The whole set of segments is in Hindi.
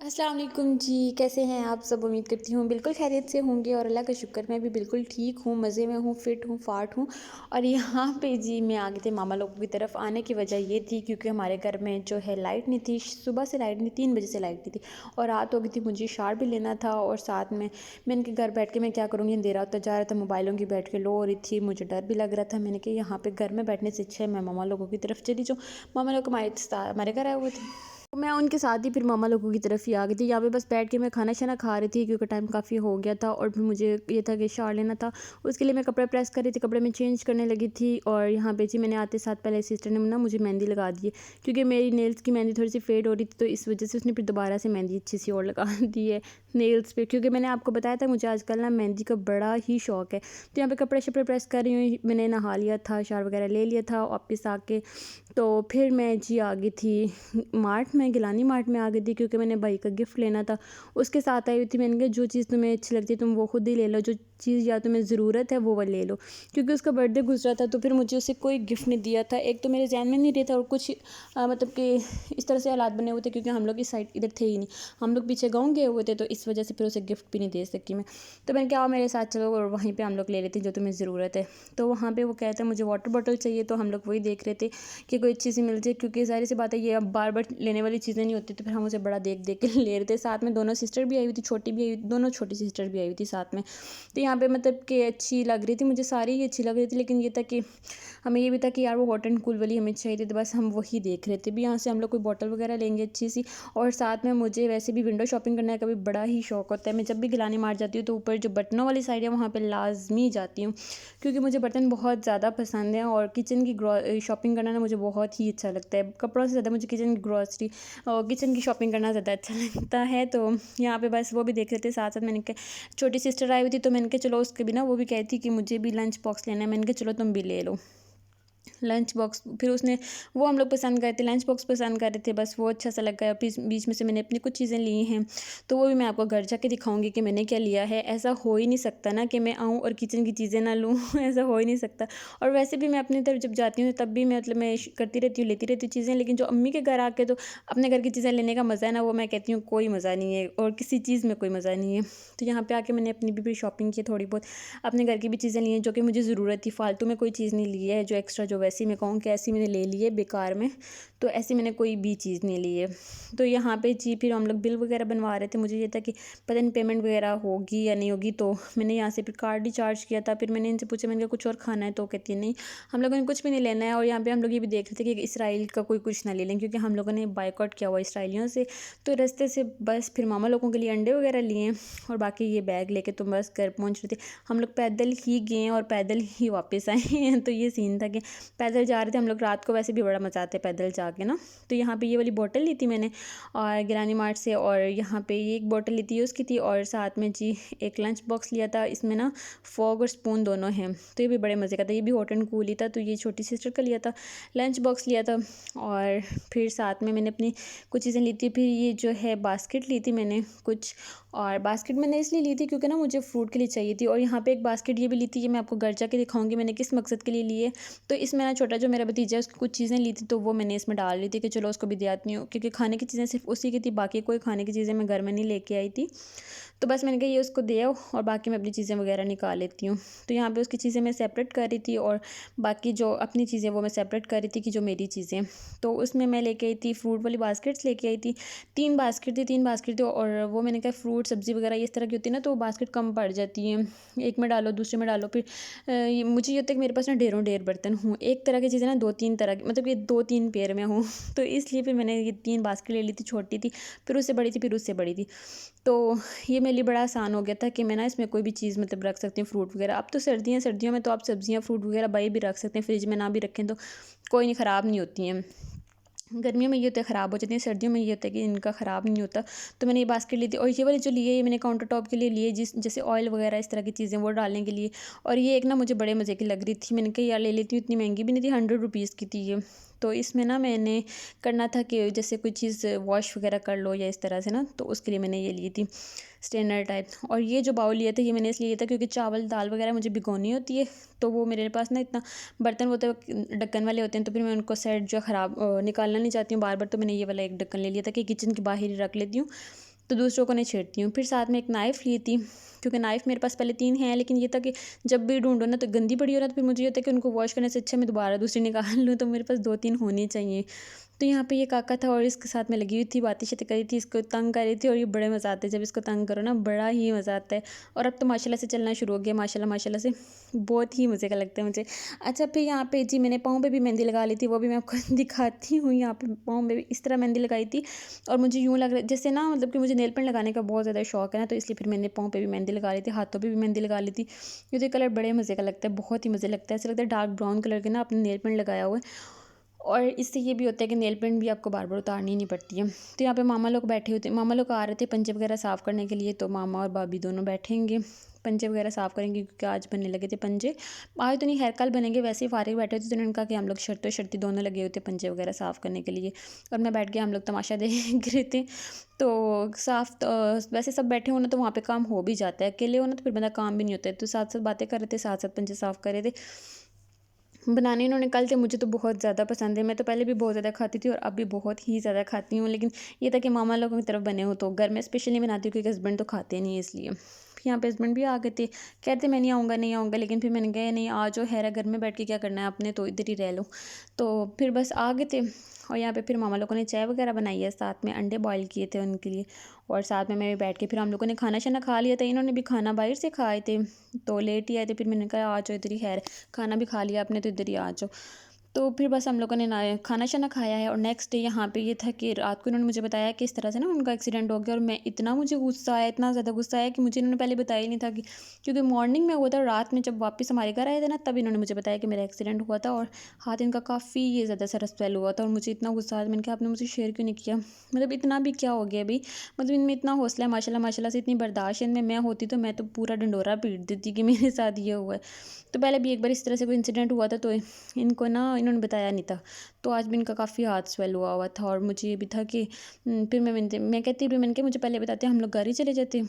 अस्सलाम वालेकुम जी, कैसे हैं आप सब? उम्मीद करती हूँ बिल्कुल खैरियत से होंगे और अल्लाह का शुक्र मैं भी बिल्कुल ठीक हूँ, मज़े में हूँ, फ़िट हूँ, फाट हूँ। और यहाँ पे जी मैं आ गई थी मामा लोगों की तरफ। आने की वजह ये थी क्योंकि हमारे घर में जो है लाइट नहीं थी, सुबह से लाइट नहीं, 3 बजे से लाइट नहीं थी और रात हो गई थी। मुझे इशार भी लेना था और साथ में मैं इनके घर बैठ के मैं क्या करूँगी, अंधेरा होता जा रहा था, मोबाइलों की बैठ के लो हो रही थी, मुझे डर भी लग रहा था। मैंने कहा यहाँ पे घर में बैठने से अच्छा है मैं मामा लोगों की तरफ चली जाऊँ। मामा लोग हमारे घर आए हुए थे, तो मैं उनके साथ ही फिर मामा लोगों की तरफ ही आ गई थी। यहाँ पे बस बैठ के मैं खाना शाना खा रही थी क्योंकि टाइम काफ़ी हो गया था और फिर मुझे ये था कि शावर लेना था। उसके लिए मैं कपड़े प्रेस कर रही थी, कपड़े में चेंज करने लगी थी। और यहाँ पे जी मैंने आते साथ पहले सिस्टर ने ना मुझे मेहंदी लगा दी है क्योंकि मेरी नेल्स की मेहंदी थोड़ी सी फेड हो रही थी, तो इस वजह से उसने फिर दोबारा से मेहंदी अच्छी सी और लगा दी है नेल्स पे। क्योंकि मैंने आपको बताया था मुझे आजकल ना मेहंदी का बड़ा ही शौक है। तो यहाँ पे कपड़े शपड़े प्रेस कर रही हूँ, मैंने नहा लिया था, शावर वगैरह ले लिया था वापस आके। तो फिर मैं जी आ गई थी मार्ट में, गिलानी मार्ट में आ गई थी क्योंकि मैंने भाई का गिफ्ट लेना था। उसके साथ आई हुई थी। मैंने कहा जो चीज़ तुम्हें अच्छी लगती है तुम वो खुद ही ले लो, जो चीज़ या तुम्हें ज़रूरत है वो ले लो। क्योंकि उसका बर्थडे गुजरा था तो फिर मुझे उसे कोई गिफ्ट नहीं दिया था। एक तो मेरे जहन में नहीं रहा था और कुछ मतलब कि इस तरह से हालात बने हुए थे क्योंकि हम लोग इस साइड इधर थे ही नहीं, हम लोग पीछे गाँव गए हुए थे, तो इस वजह से फिर उसे गिफ्ट भी नहीं दे सकी मैं। तो मैंने कहा आओ मेरे साथ चलो और वहीं पर हम लोग ले लेते जो तुम्हें ज़रूरत है। तो वहाँ पर वो कहता है मुझे वाटर बॉटल चाहिए, तो हम लोग वही देख रहे थे कि कोई अच्छी सी मिल जाए क्योंकि ज़ाहिर सी बात है ये अब बार बार लेने वाली चीज़ें नहीं होती, तो फिर हम उसे बड़ा देख देख के ले रहे थे। साथ में दोनों सिस्टर भी आई हुई थी, छोटी भी आई हुई, दोनों छोटी सिस्टर भी आई हुई थी साथ में। तो यहाँ पे मतलब कि अच्छी लग रही थी, मुझे सारी ही अच्छी लग रही थी, लेकिन ये था कि हमें ये भी था कि यार वो हॉट एंड कूल वाली हमें चाहिए थी, तो बस हम वही देख रहे थे। भी यहाँ से हम लोग कोई बॉटल वगैरह लेंगे अच्छी सी। और साथ में मुझे वैसे भी विंडो शॉपिंग करने का कभी बड़ा ही शौक होता है। मैं जब भी गिलानी मार जाती हूँ तो ऊपर जो बटनों वाली साइड है वहाँ पर लाजमी जाती हूँ क्योंकि मुझे बर्तन बहुत ज़्यादा पसंद हैं और किचन की शॉपिंग करना ना मुझे बहुत ही अच्छा लगता है। कपड़ों से ज़्यादा मुझे किचन की ग्रॉसरी और किचन की शॉपिंग करना ज़्यादा अच्छा लगता है। तो यहाँ पे बस वो भी देख रहे थे साथ साथ। मैंने कहा छोटी सिस्टर आई हुई थी तो मैंने कहा चलो उसके भी ना, वो भी कहती थी कि मुझे भी लंच बॉक्स लेना है। मैंने कहा चलो तुम भी ले लो लंच बॉक्स। फिर उसने वो हम लोग पसंद करे थे, लंच बॉक्स पसंद कर रहे थे, बस वो अच्छा सा लग गया। बीच बीच में से मैंने अपनी कुछ चीज़ें ली हैं तो वो भी मैं आपको घर जाके दिखाऊंगी कि मैंने क्या लिया है। ऐसा हो ही नहीं सकता ना कि मैं आऊँ और किचन की चीज़ें ना लूँ ऐसा हो ही नहीं सकता। और वैसे भी मैं अपनी तरफ जब जाती हूँ तब भी मैं मतलब मैं करती रहती हूँ, लेती रहती हूँ चीज़ें, लेकिन जो अम्मी के घर आके तो अपने घर की चीज़ें लेने का मज़ा है ना, वो मैं कहती हूँ कोई मज़ा नहीं है और किसी चीज़ में कोई मज़ा नहीं है। तो यहाँ पे आके मैंने अपनी भी शॉपिंग की थोड़ी बहुत, अपने घर की भी चीज़ें ली हैं जो कि मुझे ज़रूरत थी। फालतू में कोई चीज़ नहीं ली है जो एक्स्ट्रा, जो वैसी मैं कहूँ कि ऐसी मैंने ले ली है बेकार में, तो ऐसी मैंने कोई भी चीज़ नहीं ली है। तो यहाँ पे जी फिर हम लोग बिल वगैरह बनवा रहे थे। मुझे ये था कि पता नहीं पेमेंट वगैरह होगी या नहीं होगी, तो मैंने यहाँ से फिर कार्ड ही चार्ज किया था। फिर मैंने इनसे पूछा, मैंने कहा कुछ और खाना है, तो कहती है नहीं हम लोगों ने कुछ भी नहीं लेना है। और यहाँ पे हम लोग ये भी देख रहे थे कि इसराइल का कोई कुछ ना ले लें क्योंकि हम लोगों ने बाइकआउट किया हुआ इसराइलियों से। तो रास्ते से बस फिर मामा लोगों के लिए अंडे वगैरह लिए और बाकी ये बैग लेके तो बस घर पहुँच रहे थे। हम लोग पैदल ही गए और पैदल ही वापस आए हैं। तो ये सीन था कि पैदल जा रहे थे हम लोग। रात को वैसे भी बड़ा मज़ा आता है पैदल जाके ना। तो यहाँ पे ये वाली बोतल ली थी मैंने और गिरानी मार्ट से, और यहाँ पे ये एक बोतल ली थी उसकी थी, और साथ में जी एक लंच बॉक्स लिया था। इसमें ना फोक और स्पून दोनों हैं, तो ये भी बड़े मज़े का था। ये भी हॉट एंड कूल ही था। तो ये छोटी सिस्टर का लिया था, लंच बॉक्स लिया था। और फिर साथ में मैंने अपनी कुछ चीज़ें ली थी। फिर ये जो है बास्केट ली थी मैंने कुछ, और बास्केट मैंने इसलिए ली थी क्योंकि ना मुझे फ्रूट के लिए चाहिए थी। और यहाँ पे एक बास्केट ये भी ली थी, ये मैं आपको घर जाके दिखाऊंगी मैंने किस मकसद के लिए ली है। तो इसमें ना छोटा जो मेरा भतीजा है उसकी कुछ चीज़ें ली थी, तो वो मैंने इसमें डाल ली थी कि चलो उसको भी दे आती हूँ, क्योंकि खाने की चीज़ें सिर्फ उसी की थी, बाकी कोई खाने की चीज़ें मैं घर में नहीं लेके आई थी। तो बस मैंने कहा ये उसको दे आओ और बाकी मैं अपनी चीज़ें वगैरह निकाल लेती हूँ। तो यहाँ पे उसकी चीज़ें मैं सेपरेट कर रही थी और बाकी जो अपनी चीज़ें वो मैं सेपरेट कर रही थी कि जो मेरी चीज़ें। तो उसमें मैं लेके आई थी फ्रूट वाली बास्केट्स लेके आई थी। 3 बास्केट थी और वो मैंने कहा फ्रूट सब्ज़ी वगैरह इस तरह की होती है ना, तो वो बास्केट कम पड़ जाती है, एक में डालो दूसरे में डालो। फिर मुझे ये होता है कि मेरे पास ना ढेरों ढेर बर्तन हूँ, एक तरह की चीज़ें ना 2-3 तरह की, मतलब ये 2-3 पेयर में हूँ तो इसलिए फिर मैंने ये 3 बास्केट ले ली थी। छोटी थी, फिर उससे बड़ी थी, फिर उससे बड़ी थी। तो ये मेरे लिए बड़ा आसान हो गया था कि मैं ना इसमें कोई भी चीज़ मतलब रख सकती हूँ, फ्रूट वगैरह। अब तो सर्दियों में तो आप सब्जियाँ फ्रूट वगैरह बाई भी रख सकते हैं, फ्रिज में ना भी रखें तो कोई नहीं, ख़राब नहीं होती हैं। गर्मियों में ये होता है ख़राब हो जाती हैं, सर्दियों में ये होता है कि इनका ख़राब नहीं होता। तो मैंने ये बास्केट ली थी और ये वाली जो ली है ये मैंने काउंटर टॉप के लिए लिए, जिस जैसे ऑयल वगैरह इस तरह की चीज़ें वो डालने के लिए। और ये एक ना मुझे बड़े मज़े की लग रही थी, मैंने कहा यार ले लेती हूँ, इतनी महंगी भी नहीं थी, 100 रुपीज़ की थी ये। तो इसमें ना मैंने करना था कि जैसे कोई चीज़ वॉश वगैरह कर लो या इस तरह से ना, तो उसके लिए मैंने ये ली थी स्टैंडर्ड टाइप। और ये जो बाउल लिया था ये मैंने इसलिए लिया था क्योंकि चावल दाल वगैरह मुझे भिगोनी होती है, तो वो मेरे पास ना इतना बर्तन वो तो ढक्कन वाले होते हैं, तो फिर मैं उनको सेट जो ख़राब निकालना नहीं चाहती हूँ बार बार, तो मैंने ये वाला एक ढक्कन ले लिया था कि किचन के बाहर ही रख लेती हूँ। तो दूसरों को नहीं छेड़ती हूँ। फिर साथ में एक नाइफ़ ली थी, क्योंकि नाइफ़ मेरे पास पहले 3 हैं, लेकिन ये था कि जब भी ढूँढो ना तो गंदी पड़ी हो ना, तो फिर मुझे ये होता है कि उनको वॉश करने से अच्छा मैं दोबारा दूसरी निकाल लूँ, तो मेरे पास 2-3 होनी चाहिए। तो यहाँ पे ये काका था और इसके साथ मैं लगी हुई थी, बातें-शातें कर रही थी, इसको तंग कर रही थी, और ये बड़े मज़ा आते हैं जब इसको तंग करो ना, बड़ा ही मज़ा आता है। और अब तो माशाल्लाह से चलना शुरू हो गया, माशाल्लाह माशाल्लाह से बहुत ही मज़े का लगता है मुझे। अच्छा, फिर यहाँ पे जी मैंने पाँव पे भी मेहंदी लगा ली थी, वो भी मैं आपको दिखाती हूँ। यहाँ पे पाँव में भी इस तरह मेहंदी लगाई थी, और मुझे यूँ लग रहा है जैसे ना, मतलब कि मुझे नेल पेंट लगाने का बहुत ज़्यादा शौक है ना, तो इसलिए फिर मैंने पाँव पे भी मेहंदी लगा ली थी, हाथों पे भी मेहंदी लगा ली थी। मुझे कलर बड़े मज़े का लगता है, बहुत ही मज़े लगता है, ऐसा लगता है डार्क ब्राउन कलर के ना आपने नेल पेंट लगाया हुआ है। और इससे ये भी होता है कि नेल पेंट भी आपको बार-बार उतारनी नहीं पड़ती है। तो यहाँ पे मामा लोग बैठे हुए थे, मामा लोग आ रहे थे पंजे वगैरह साफ़ करने के लिए, तो मामा और भाभी दोनों बैठेंगे, पंजे वगैरह साफ़ करेंगे, क्योंकि आज बनने लगे थे पंजे। आज तो नहीं, खैर कल बनेंगे, वैसे ही फ़ारिग बैठे थे, तो उन्होंने कहा कि हम लोग शर्तो-शर्ती दोनों लगे हुए थे पंजे वगैरह साफ़ करने के लिए, और मैं बैठ के हम लोग तमाशा देख रहे थे। तो साफ़ तो वैसे सब बैठे हो ना तो वहाँ पे काम हो भी जाता है, अकेले हो ना तो फिर बंदा काम भी नहीं होता है। तो साथ-साथ बातें कर रहे थे, साथ-साथ पंजे साफ़ कर रहे थे। बनाने इन्होंने कल थे, मुझे तो बहुत ज़्यादा पसंद है। मैं तो पहले भी बहुत ज़्यादा खाती थी और अब भी बहुत ही ज़्यादा खाती हूँ। लेकिन ये था कि मामा लोगों की तरफ बने हो तो घर में स्पेशली बनाती हूँ, क्योंकि हस्बैंड तो खाते नहीं है इसलिए। फिर यहाँ पे हस्बैंड भी आ गए थे, कहते मैं नहीं आऊँगा, नहीं आऊँगा, लेकिन फिर मैंने कहा नहीं आ जाओ, है घर में बैठ के क्या करना है, अपने तो इधर ही रह लो। तो फिर बस आ गए थे, और यहाँ पे फिर मामा लोगों ने चाय वगैरह बनाई है, साथ में अंडे बॉयल किए थे उनके लिए, और साथ में मैं भी बैठ के फिर हम लोगों ने खाना शाना खा लिया था। इन्होंने भी खाना बाहर से खाए थे, तो लेट ही आए थे। फिर मैंने कहा आ जाओ इधर ही, खैर खाना भी खा लिया आपने तो इधर ही आ जाओ। तो फिर बस हम लोगों ने ना खाना शाना खाया है, और नेक्स्ट डे यहाँ पे ये था कि रात को इन्होंने मुझे बताया कि इस तरह से ना उनका एक्सीडेंट हो गया, और मैं इतना मुझे गुस्सा आया, इतना ज़्यादा गुस्सा आया कि मुझे इन्होंने पहले बताया ही नहीं था, कि क्योंकि मॉर्निंग में हुआ था, और रात में जब वापस हमारे घर आए थे ना, तब इन्होंने मुझे बताया कि मेरा एक्सीडेंट हुआ था, और हाथ इनका काफ़ी ये ज़्यादा सारा स्वेल हुआ था, और मुझे इतना गुस्सा आया, मैंने कहा आपने मुझे शेयर क्यों नहीं किया, मतलब इतना भी क्या हो गया भाई, मतलब इनमें इतना हौसला है माशाल्लाह माशाल्लाह से, इतनी बर्दाश्त है इनमें। मैं होती तो मैं तो पूरा डंडोरा पीट देती कि मेरे साथ ये हुआ है। तो पहले भी एक बार इस तरह से कोई इंसिडेंट हुआ था, तो इनको ना इन्होंने बताया नहीं था, तो आज भी इनका काफ़ी हाथ स्वेल हुआ हुआ था, और मुझे ये भी था कि फिर मैं कहती भी, मैंने कहा मुझे पहले बताते हम लोग घर ही चले जाते,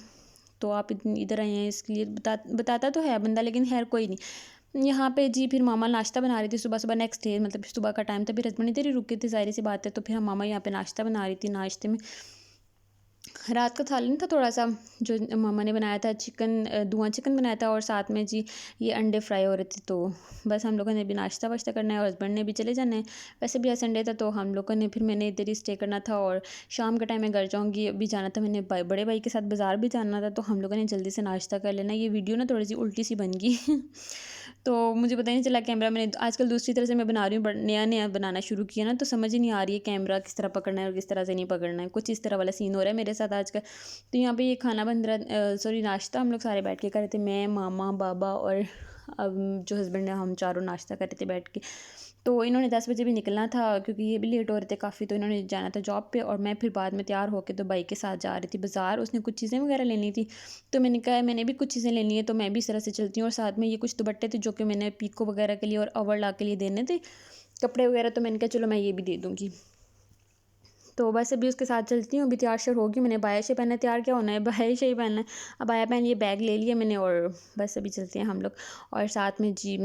तो आप इधर आए हैं इसके लिए बताता तो है बंदा, लेकिन खैर कोई नहीं। यहाँ पे जी फिर मामा नाश्ता बना रही थी सुबह सुबह, नेक्स्ट डे मतलब सुबह का टाइम था, फिर हस्बैंड इधर ही रुके थे, ज़ाहिर सी बात है, तो फिर हम मामा यहाँ पे नाश्ता बना रही थी। नाश्ते में रात का थाली नहीं था थोड़ा सा, जो मामा ने बनाया था, धुआं चिकन बनाया था, और साथ में जी ये अंडे फ्राई हो रहे थे। तो बस हम लोगों ने भी नाश्ता वाश्ता करना है, और हस्बैंड ने भी चले जाना है। वैसे भी आज संडे था, तो हम लोगों ने फिर मैंने इधर ही स्टे करना था, और शाम के टाइम मैं घर जाऊँगी, अभी जाना था मैंने बड़े भाई के साथ बाज़ार भी जाना था, तो हम लोगों ने जल्दी से नाश्ता कर लेना। ये वीडियो ना थोड़ी सी उल्टी सी बन गई तो मुझे पता ही नहीं चला कैमरा, मैंने आजकल दूसरी तरह से मैं बना रही हूँ, नया नया बनाना शुरू किया ना, तो समझ ही नहीं आ रही है कैमरा किस तरह पकड़ना है और किस तरह से नहीं पकड़ना है। कुछ इस तरह वाला सीन हो रहा है मेरे साथ आजकल। तो यहाँ पे ये खाना बन रहा, सॉरी नाश्ता हम लोग सारे बैठ के कर रहे थे, मैं मामा बाबा और अब जो हस्बैंड है, हम चारों नाश्ता कर रहे थे बैठ के। तो इन्होंने 10 बजे भी निकलना था, क्योंकि ये भी लेट हो रहे थे काफ़ी, तो इन्होंने जाना था जॉब पे, और मैं फिर बाद में तैयार होकर तो भाई के साथ जा रही थी बाज़ार, उसने कुछ चीज़ें वगैरह लेनी थी। तो मैंने कहा मैंने भी कुछ चीज़ें लेनी है, तो मैं भी इस तरह से चलती हूँ, और साथ में ये कुछ दुपट्टे थे जो कि मैंने पीको वगैरह के लिए और ओवरलॉक के लिए देने थे, कपड़े वगैरह, तो मैंने कहा चलो मैं ये भी दे दूँगी। तो बस अभी उसके साथ चलती हूँ, अभी तैयार श्यार होगी, मैंने अबाया से पहनना है, तैयार क्या होना है, अबाया से ही पहनना है। अबाया पहन लिया, बैग ले लिया मैंने, और बस अभी चलते हैं हम लोग। और साथ में जी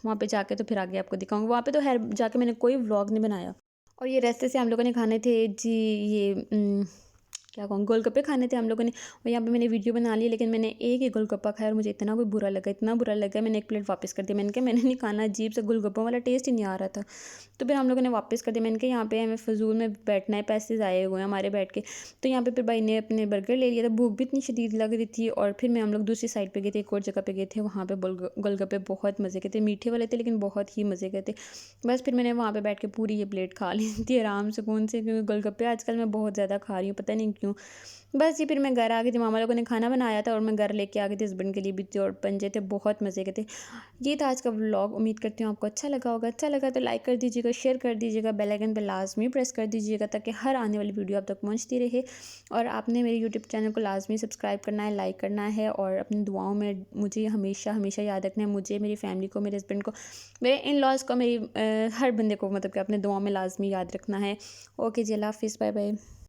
वहाँ पे जाके तो फिर आगे आपको दिखाऊँगी, वहाँ पे तो खैर जाके मैंने कोई व्लॉग नहीं बनाया। और ये रास्ते से हम लोगों ने खाने थे जी, ये क्या कहूँ, गोलगप्पे खाने थे हम लोगों ने, और यहाँ पे मैंने वीडियो बना ली, लेकिन मैंने एक ही गोलगप्पा खाया, और मुझे इतना कोई बुरा लगा, इतना बुरा लगा, मैंने एक प्लेट वापस कर दी। मैंने कहा मैंने नहीं खाना, अजीब सा गोलगप्पों वाला टेस्ट ही नहीं आ रहा था। तो फिर हम लोगों ने वापस कर दिया। मैंने कहा यहाँ पे हमें फ़िज़ूल में बैठना है, पैसे ज़ाये हुए हैं हमारे बैठ के। तो यहाँ पे फिर भाई ने अपने बर्गर ले लिया था, भूख भी इतनी शदीद लग रही थी, और फिर मैं हम लोग दूसरी साइड पे गए थे, एक और जगह पे गए थे, वहाँ पे गोलगप्पे बहुत मज़े के थे, मीठे वाले थे लेकिन बहुत ही मज़े के थे। बस फिर मैंने वहाँ पे बैठ के पूरी ये प्लेट खा ली थी आराम सुकून से, क्योंकि गोलगप्पे आजकल मैं बहुत ज़्यादा खा रही हूँ, पता नहीं क्यों। बस ये फिर मैं घर आ गई थी, मामा लोगों ने खाना बनाया था, और मैं घर लेके आ गई थी, हस्बैंड के लिए भी थे, और पंजे थे, बहुत मज़े के थे। ये था आज का व्लॉग, उम्मीद करती हूँ आपको अच्छा लगा होगा। अच्छा लगा तो लाइक कर दीजिएगा, शेयर कर दीजिएगा, बेल आइकन पे लाजमी प्रेस कर दीजिएगा, ताकि हर आने वाली वीडियो आप तक पहुँचती रहे। और आपने मेरे यूट्यूब चैनल को लाजमी सब्सक्राइब करना है, लाइक करना है, और अपनी दुआओं में मुझे हमेशा हमेशा याद रखना है, मुझे, मेरी फैमिली को, मेरे हस्बैंड को, मेरे इन लॉज को, हर बंदे को, मतलब कि अपने दुआओं में लाजमी याद रखना है। ओके जी, अल्लाह हाफ़िज़, बाय बाय।